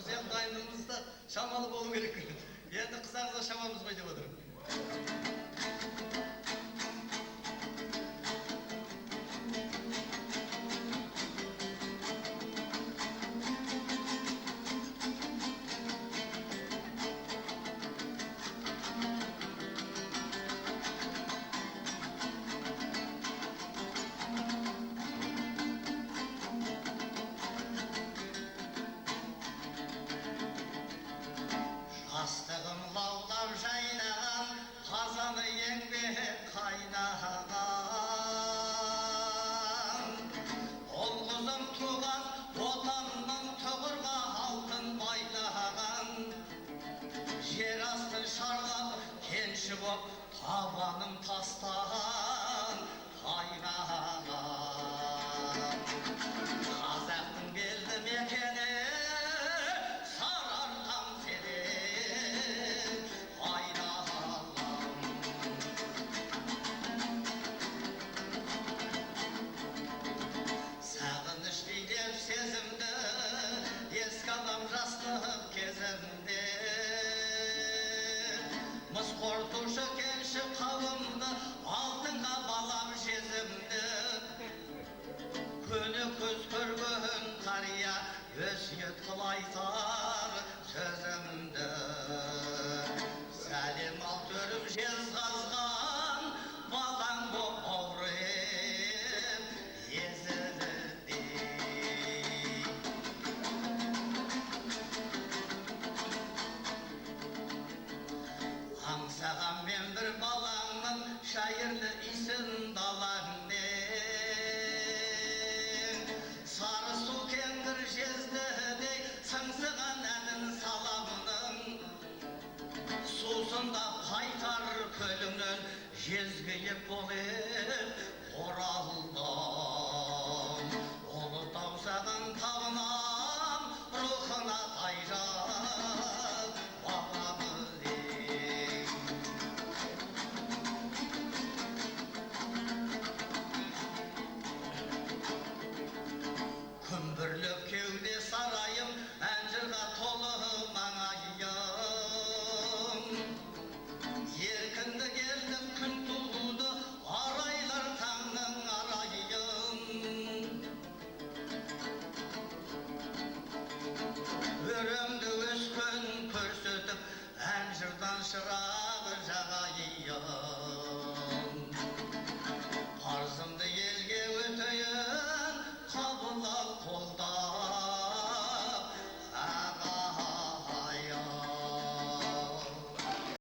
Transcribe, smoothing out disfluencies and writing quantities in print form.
Бұл сияқты дайындығымыз да шамалы болу керек. Енді қыздарыңызға шамамыз ғой деп отырмын. Жастығым лаулап жайнаған, қазаны еңбек қайнаған. Ұл-қызым туған, отанның тұғырға алтын байлаған. Жер астын шарлап, кенші боп, табаным тастан қайнаған. Қазақтың белді мекені сезімді, ескі адам жастық кезімде. Мыс қортушы кенші қауымды, алтынға балам жезімді. Көне көз көрген қария, өсиет қыл айтар сөзімді.